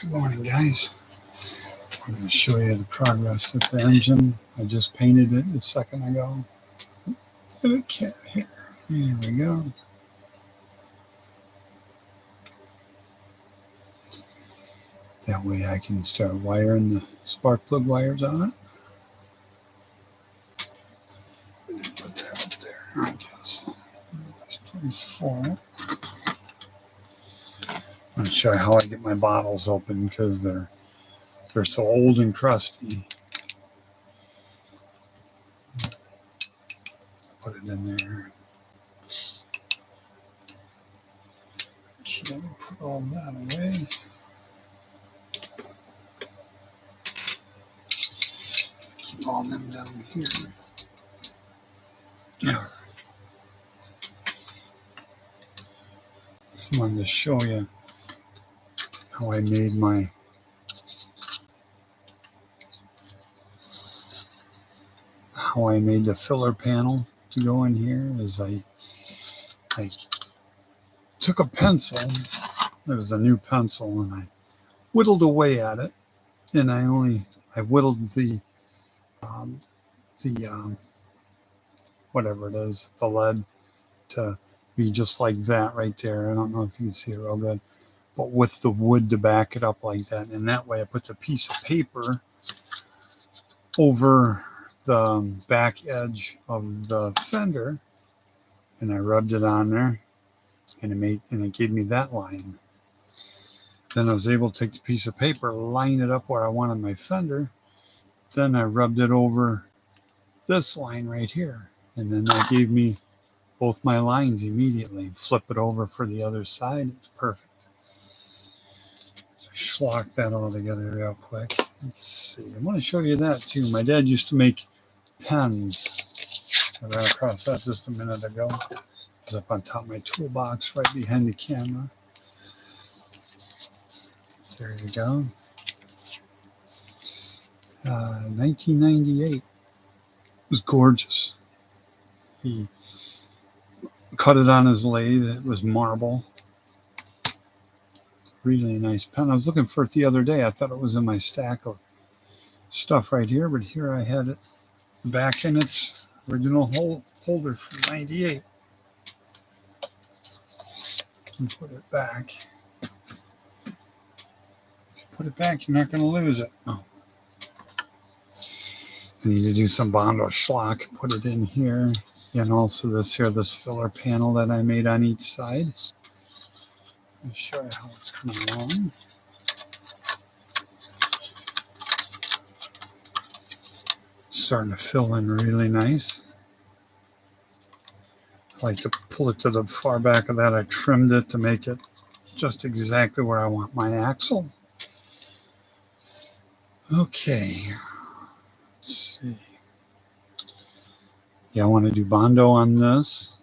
Good morning, guys. I'm going to show you the progress of the engine. I just painted it a second ago. And it can't here. Here we go. That way I can start wiring the spark plug wires on it. Put that up there, I guess. That's place for it. I'm going to show you how I get my bottles open because they're so old and crusty. Put it in there. Okay, put all that away. Keep all them down here. Yeah. Just wanted to show you how I made the filler panel to go in here. Is I took a pencil. It was a new pencil, and I whittled away at it, and I whittled the whatever it is, the lead, to be just like that right there. I don't know if you can see it real good, but with the wood to back it up like that. And that way I put the piece of paper over the back edge of the fender, and I rubbed it on there, and it gave me that line. Then I was able to take the piece of paper, line it up where I wanted my fender. Then I rubbed it over this line right here. And then that gave me both my lines immediately. Flip it over for the other side. It's perfect. So schlock that all together real quick. Let's see. I want to show you that too. My dad used to make pens. I ran across that just a minute ago. It was up on top of my toolbox right behind the camera. There you go. 1998. It was gorgeous. He cut it on his lathe. It was marble. Really nice pen. I was looking for it the other day. I thought it was in my stack of stuff right here, but here I had it back in its original holder from 98. And put it back. If you put it back, you're not going to lose it. Oh. I need to do some Bondo schlock. Put it in here. And also this filler panel that I made on each side. I'll show you how it's coming along. It's starting to fill in really nice. I like to pull it to the far back of that. I trimmed it to make it just exactly where I want my axle. Okay. Let's see. Yeah, I want to do Bondo on this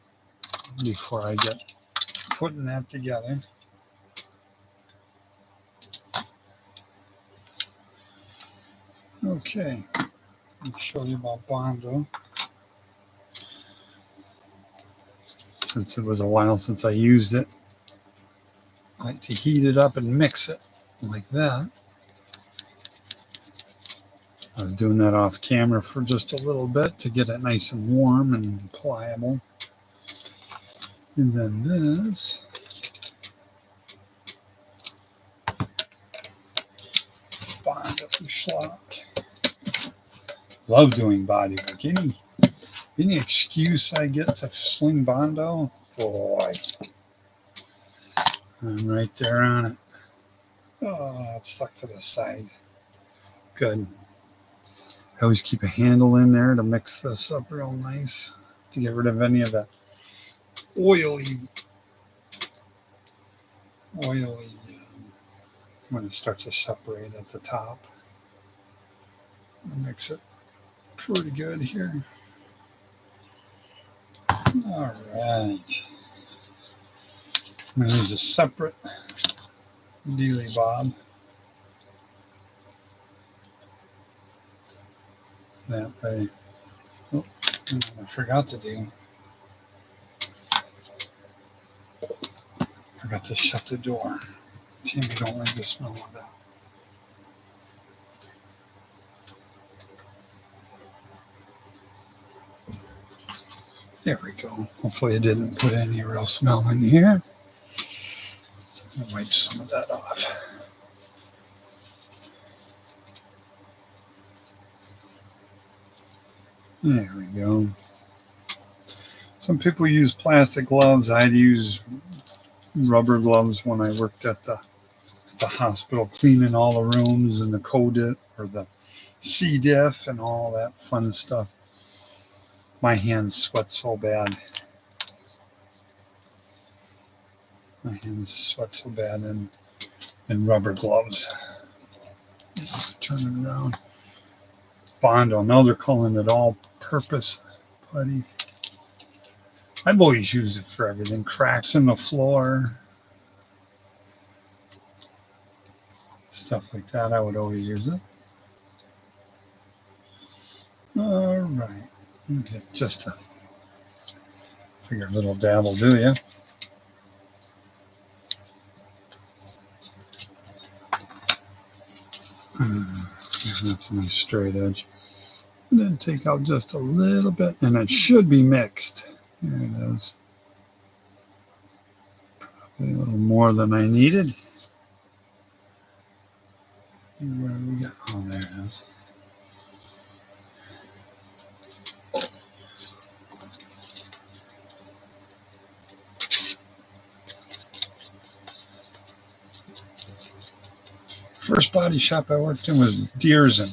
before I get putting that together. Okay, I'll show you about Bondo. Since it was a while since I used it, I like to heat it up and mix it like that. I was doing that off camera for just a little bit to get it nice and warm and pliable. And then this. Bondo schlock. Love doing body work. Any excuse I get to sling Bondo, boy, I'm right there on it. Oh, it's stuck to the side. Good. I always keep a handle in there to mix this up real nice to get rid of any of that oily when it starts to separate at the top. I'll mix it pretty good here. All right. I'm going to use a separate dealy bob. That way. Oh, I forgot to do. Forgot to shut the door. Tammy don't like the smell of that. There we go. Hopefully it didn't put any real smell in here. I'll wipe some of that off. There we go. Some people use plastic gloves. I'd use rubber gloves when I worked at the hospital, cleaning all the rooms and the CODIT or the C. diff and all that fun stuff. My hands sweat so bad. My hands sweat so bad in rubber gloves. Turn it around. Bondo. Now they're calling it all-purpose putty. I've always used it for everything. Cracks in the floor. Stuff like that. I would always use it. All right. Okay, just a figure a little dab will do you. That's a nice straight edge. And then take out just a little bit, and it should be mixed. There it is. Probably a little more than I needed. Where we got? Oh, there it is. First body shop I worked in was Dearson.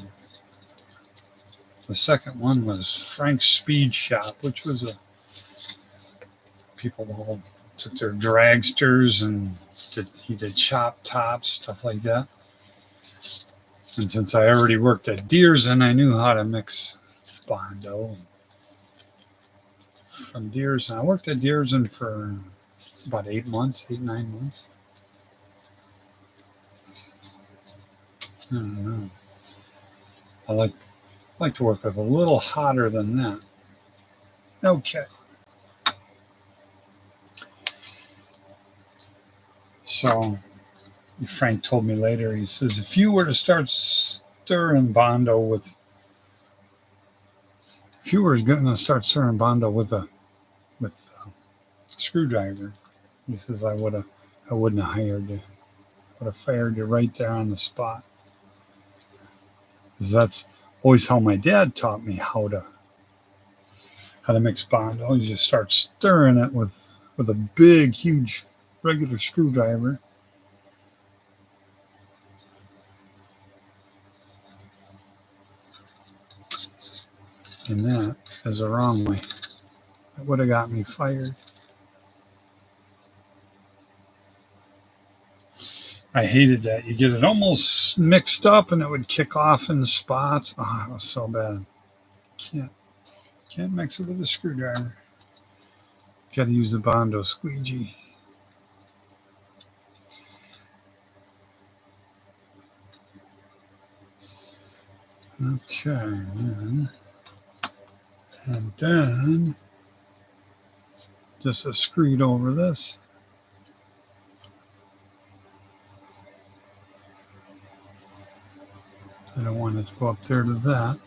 The second one was Frank's Speed Shop, which was people all took their dragsters and he did chop tops, stuff like that. And since I already worked at Dearson, I knew how to mix Bondo. From Dearson, I worked at Dearson for about 8 months, 8, 9 months. I don't know. I like to work with a little hotter than that. Okay. So Frank told me later, he says, if you were to start stirring Bondo with a screwdriver, he says, I wouldn't have hired you. Would have fired you right there on the spot. Because that's always how my dad taught me how to mix Bondo. You just start stirring it with a big, huge, regular screwdriver. And that is the wrong way. That would have got me fired. I hated that. You get it almost mixed up and it would kick off in spots. Oh, it was so bad. Can't mix it with a screwdriver. Got to use the Bondo squeegee. Okay, and then just a screed over this. I don't want it to go up there to that.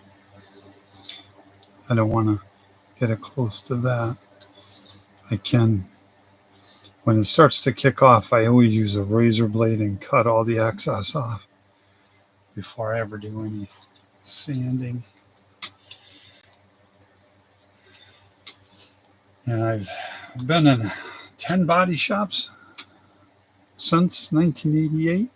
I don't want to get it close to that. I can, when it starts to kick off, I always use a razor blade and cut all the excess off before I ever do any sanding. And I've been in 10 body shops since 1988.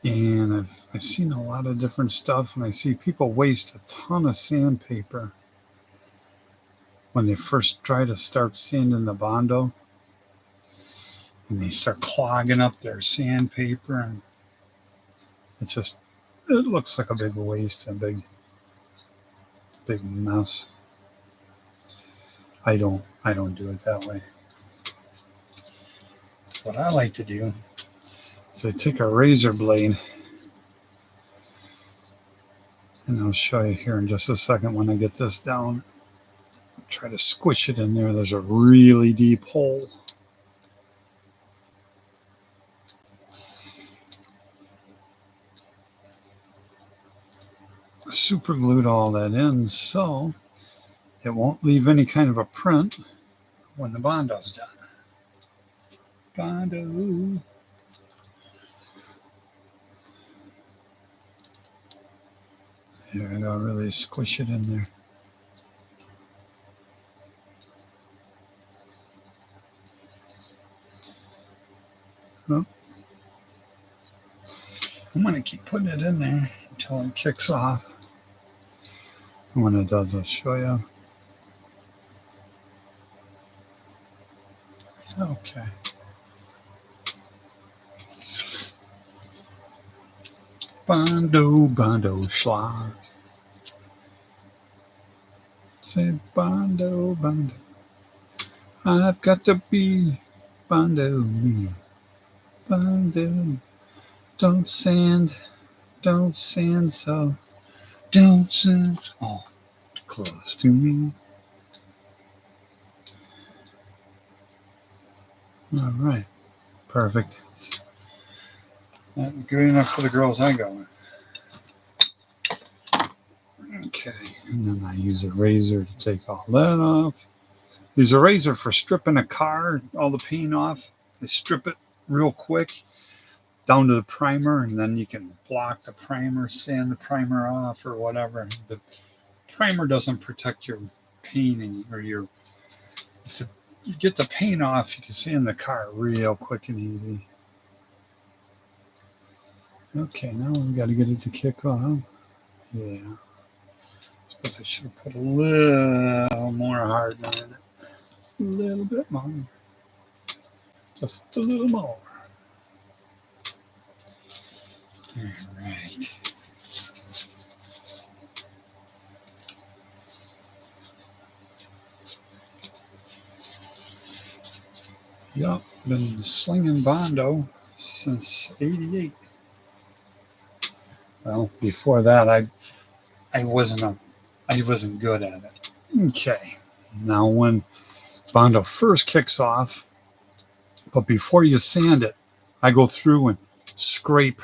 And I've seen a lot of different stuff, and I see people waste a ton of sandpaper when they first try to start sanding the Bondo, and they start clogging up their sandpaper, and it looks like a big waste, a big mess. I don't do it that way. What I like to do is I take a razor blade, and I'll show you here in just a second when I get this down. Try to squish it in there. There's a really deep hole. Super glued all that in, so it won't leave any kind of a print when the Bondo's done. Bondo. Here I go, really squish it in there. Oh. I'm going to keep putting it in there until it kicks off. And when it does, I'll show you. Okay. Bondo, Bondo, schlag. Say Bondo, Bondo. I've got to be Bondo me. Bondo. Don't sand so. Don't sand. Oh, close to me. All right. Perfect. That's good enough for the girls I go with. Okay. And then I use a razor to take all that off. Use a razor for stripping a car, all the paint off. I strip it real quick down to the primer, and then you can block the primer, sand the primer off, or whatever. The primer doesn't protect your painting or your. If you get the paint off, you can sand the car real quick and easy. Okay, now we got to get it to kick off. Yeah. I suppose I should have put a little more hardener in it. A little bit more. Just a little more. All right. Yup, been slinging Bondo since '88. Well, before that, I wasn't good at it. Okay, now when Bondo first kicks off, but before you sand it, I go through and scrape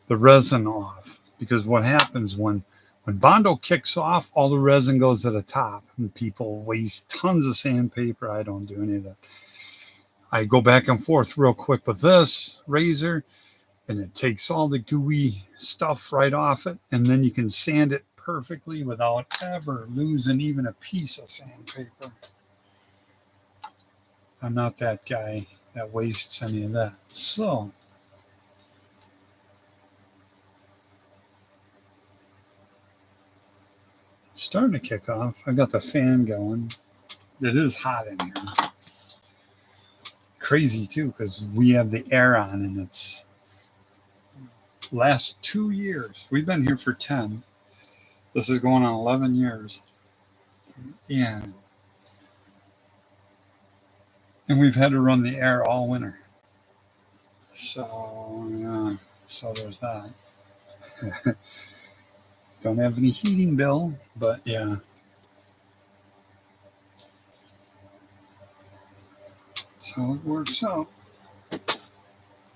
the resin off, because what happens when Bondo kicks off, all the resin goes to the top, and people waste tons of sandpaper. I don't do any of that. I go back and forth real quick with this razor, and it takes all the gooey stuff right off it, and then you can sand it perfectly without ever losing even a piece of sandpaper. I'm not that guy that wastes any of that. So it's starting to kick off. I got the fan going. It is hot in here. Crazy too, because we have the air on, and it's last 2 years. We've been here for 10. This is going on 11 years. Yeah. And we've had to run the air all winter. So, yeah. So there's that. Don't have any heating bill, but yeah. That's how it works out.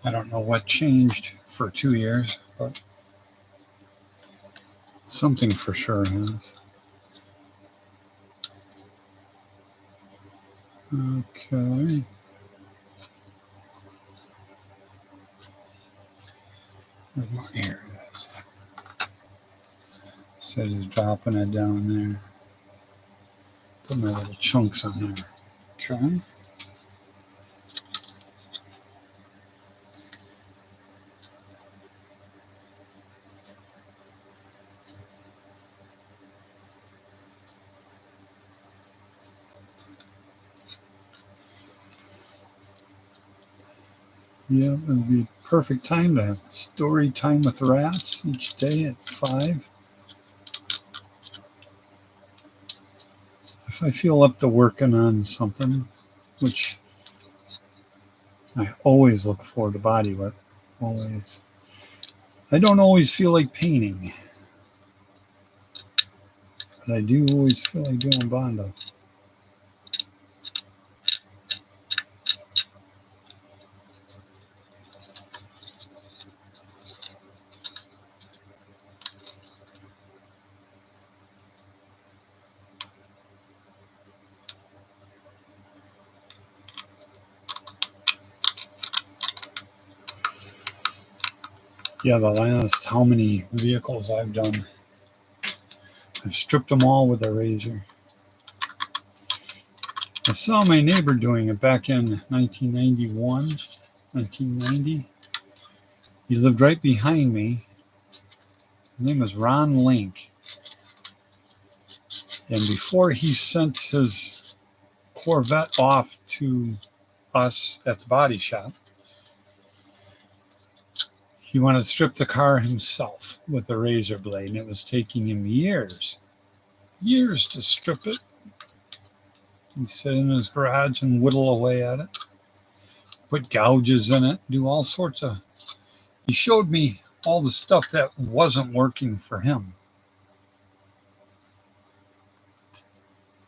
I don't know what changed for 2 years, but something for sure has. Okay. Where's my air? It is. So just dropping it down there. Put my little chunks on there. Okay. Yeah, it would be perfect time to have story time with Rats each day at 5. If I feel up to working on something, which I always look forward to body work, always. I don't always feel like painting, but I do always feel like doing Bondo. Yeah, the last how many vehicles I've done, I've stripped them all with a razor. I saw my neighbor doing it back in 1991, 1990. He lived right behind me. His name was Ron Link. And before he sent his Corvette off to us at the body shop, he wanted to strip the car himself with a razor blade, and it was taking him years to strip it. He'd sit in his garage and whittle away at it, put gouges in it, do all sorts of. He showed me all the stuff that wasn't working for him.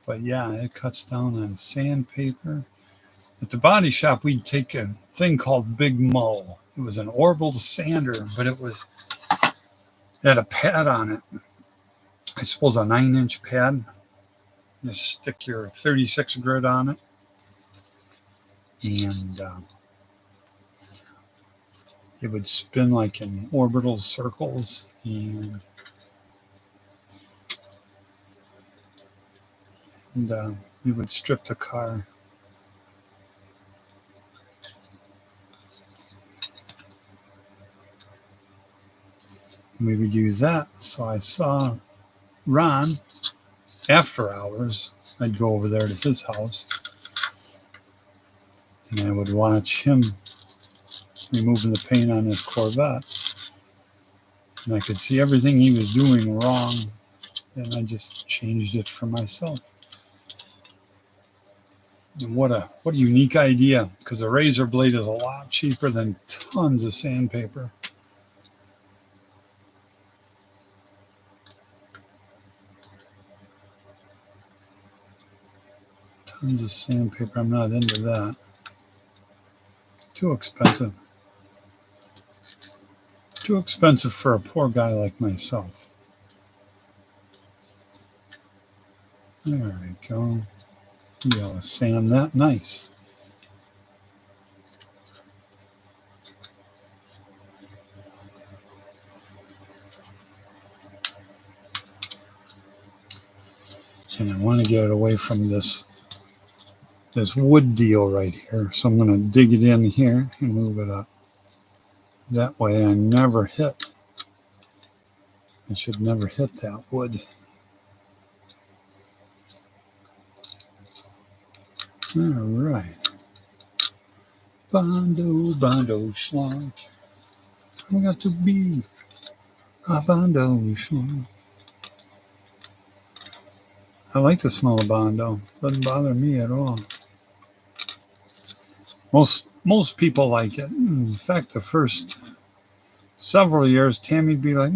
But yeah, it cuts down on sandpaper. At the body shop, we'd take a thing called Big Mo. It was an orbital sander, but it had a pad on it. I suppose a 9-inch pad. You stick your 36 grit on it, and it would spin like in orbital circles, and we would strip the car. And we would use that. So I saw Ron after hours. I'd go over there to his house, and I would watch him removing the paint on his Corvette. And I could see everything he was doing wrong, and I just changed it for myself. And what a unique idea, because a razor blade is a lot cheaper than tons of sandpaper. Tons of sandpaper, I'm not into that. Too expensive. Too expensive for a poor guy like myself. There we go. We ought to sand that nice. And I want to get it away from this wood deal right here. So I'm going to dig it in here and move it up. That way I never hit. I should never hit that wood. All right. Bondo, schlock. I got to be a bondo schlock. I like the smell of bondo. Doesn't bother me at all. Most people like it. In fact, the first several years, Tammy'd be like,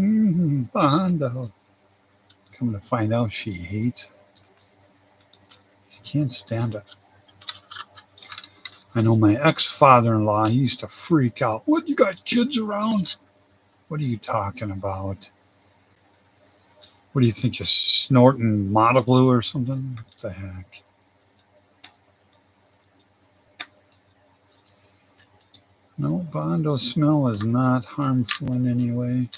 bondo. Come to find out, she hates it. She can't stand it. I know my ex-father-in-law, he used to freak out. What, you got kids around? What are you talking about? What do you think, you're snorting model glue or something? What the heck? No, bondo smell is not harmful in any way.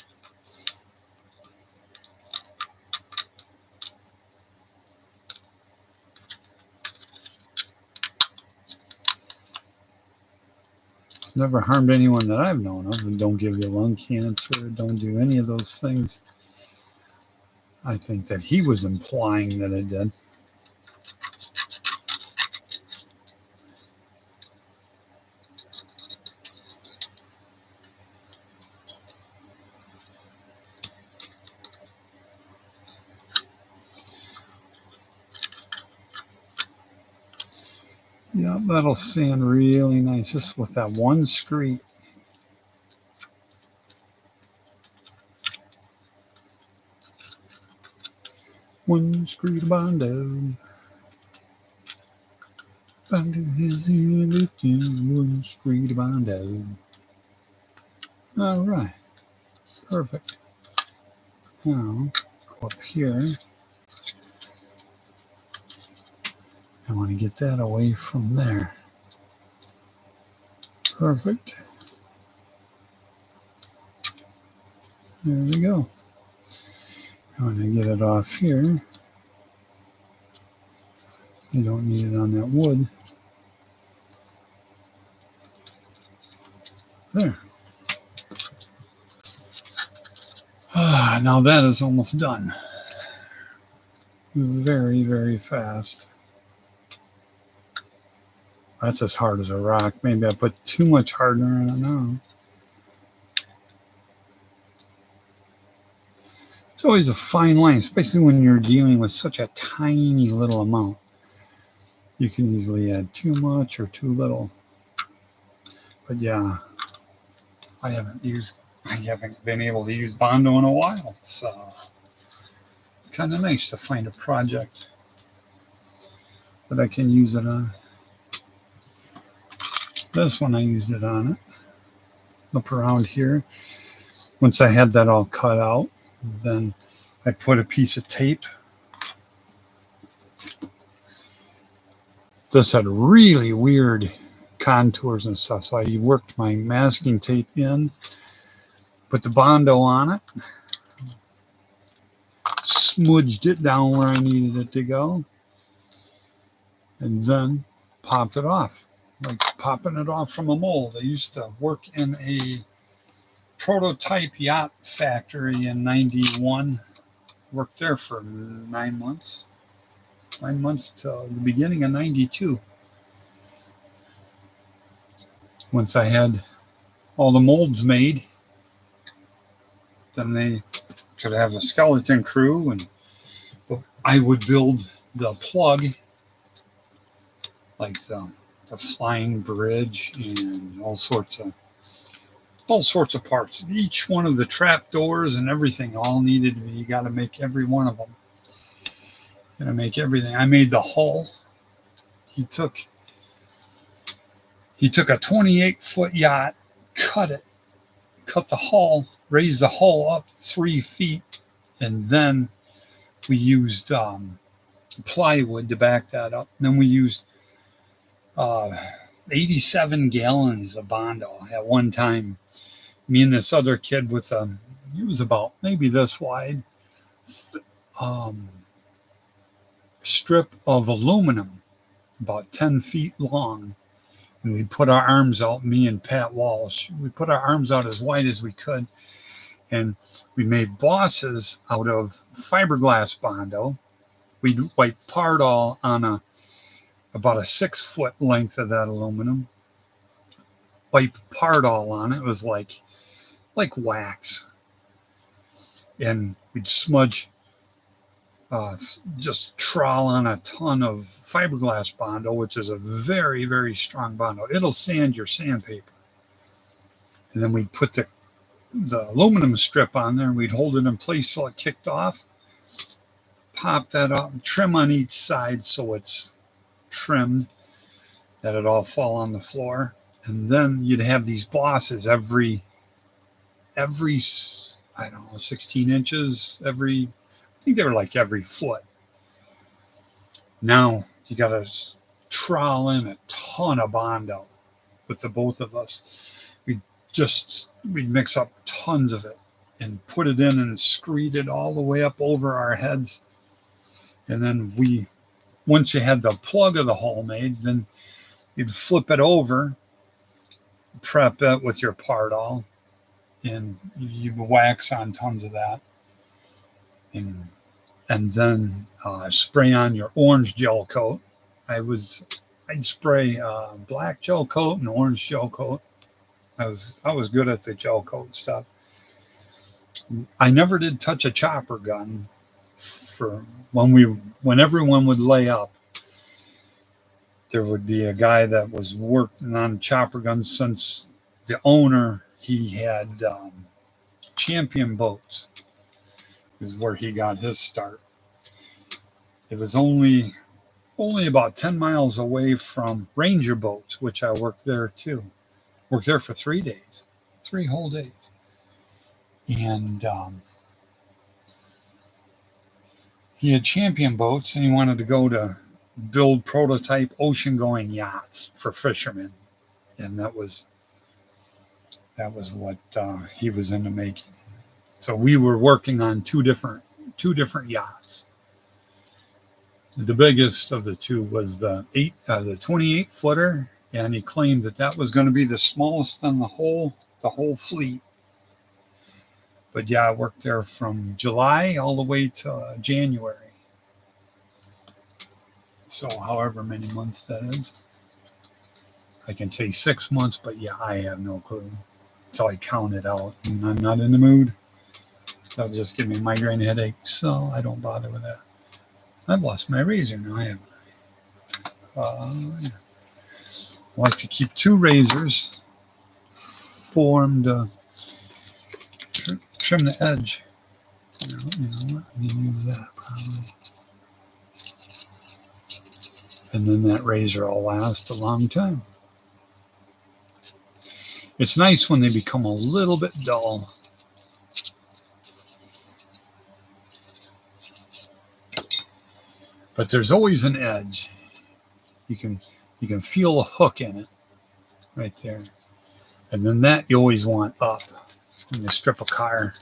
It's never harmed anyone that I've known of. And don't give you lung cancer. Don't do any of those things. I think that he was implying that it did. Yeah, that'll sand really nice just with that one screed. One screed of bondo. Bondo has everything. One screed of bondo. All right. Perfect. Now, go up here. I want to get that away from there. Perfect. There we go. I want to get it off here. You don't need it on that wood. There. Now that is almost done. Very, very fast. That's as hard as a rock. Maybe I put too much hardener in it now. It's always a fine line, especially when you're dealing with such a tiny little amount. You can easily add too much or too little. But yeah, I haven't been able to use Bondo in a while, so it's kind of nice to find a project that I can use it on. This one I used it on it. Up around here. Once I had that all cut out, then I put a piece of tape. This had really weird contours and stuff, so I worked my masking tape in, put the Bondo on it, smudged it down where I needed it to go, and then popped it off, like popping it off from a mold. I used to work in a prototype yacht factory in 91. Worked there for 9 months. 9 months till the beginning of 92. Once I had all the molds made, then they could have a skeleton crew, and I would build the plug, like the flying bridge and all sorts of parts. Each one of the trap doors and everything all needed to be, you got to make every one of them. Got to make everything. I made the hull. He took a 28-foot yacht, cut the hull, raised the hull up 3 feet, and then we used plywood to back that up. And then we used 87 gallons of Bondo at one time. Me and this other kid with it was about maybe this wide, strip of aluminum, about 10 feet long. And we put our arms out, me and Pat Walsh, we put our arms out as wide as we could. And we made bosses out of fiberglass Bondo. We'd white Pardal on about a 6-foot length of that aluminum. White Pardal on it. It was like wax. And we'd smudge, just trowel on a ton of fiberglass Bondo, which is a very, very strong Bondo. It'll sand your sandpaper. And then we'd put the aluminum strip on there, and we'd hold it in place till it kicked off. Pop that up, trim on each side so it's trimmed, that it all fall on the floor. And then you'd have these bosses every I don't know, 16 inches, I think they were like every foot. Now you got to trowel in a ton of Bondo with the both of us. We'd mix up tons of it and put it in and screed it all the way up over our heads. And then once you had the plug of the hull made, then you'd flip it over, prep it with your Pardal, and you wax on tons of that. And then spray on your orange gel coat. I'd spray black gel coat and orange gel coat. I was good at the gel coat stuff. I never did touch a chopper gun for when everyone would lay up. There would be a guy that was working on chopper guns since the owner, he had Champion boats is where he got his start. It was only about 10 miles away from Ranger boats, which I worked there too. Worked there for 3 days, 3 whole days. And he had Champion boats, and he wanted to go to build prototype ocean-going yachts for fishermen. And that was what he was into making. So we were working on two different yachts. The biggest of the two was the 28 footer, and he claimed that that was going to be the smallest on the whole fleet. But yeah, I worked there from July all the way to January. So however many months that is. I can say 6 months, but yeah, I have no clue until I count it out. And I'm not in the mood. That'll just give me a migraine headache, so I don't bother with that. I've lost my razor now, haven't I? Yeah. I like to keep two razors formed trim the edge. You know what? I'm gonna use that probably. And then that razor will last a long time. It's nice when they become a little bit dull. But there's always an edge. You can feel a hook in it right there. And then that you always want up when you strip a car.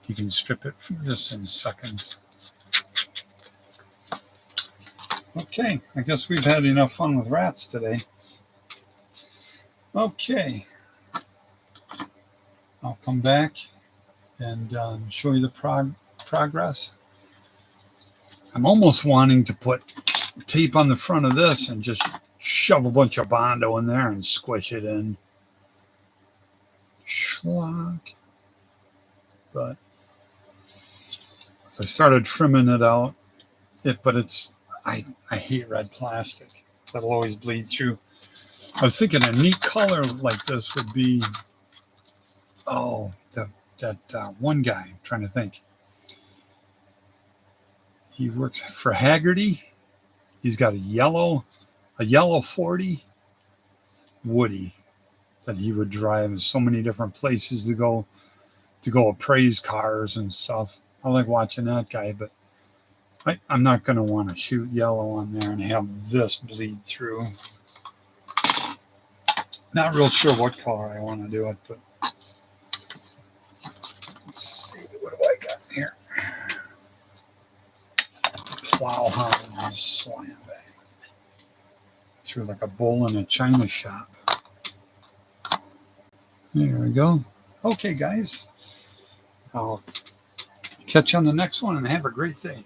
You can strip it just in seconds. Okay, I guess we've had enough fun with rats today. Okay, I'll come back and show you the progress. I'm almost wanting to put tape on the front of this and just shove a bunch of Bondo in there and squish it in. Schlock. But I started trimming it out. But I hate red plastic. That'll always bleed through. I was thinking a neat color like this would be, that one guy, I'm trying to think. He works for Haggerty. He's got a yellow 40 Woody that he would drive in so many different places to go appraise cars and stuff. I like watching that guy, but I'm not going to want to shoot yellow on there and have this bleed through. Not real sure what color I want to do it, but let's see, what do I got here? Plow hound slam bang. Through like a bull in a china shop. There we go. Okay, guys. I'll catch you on the next one and have a great day.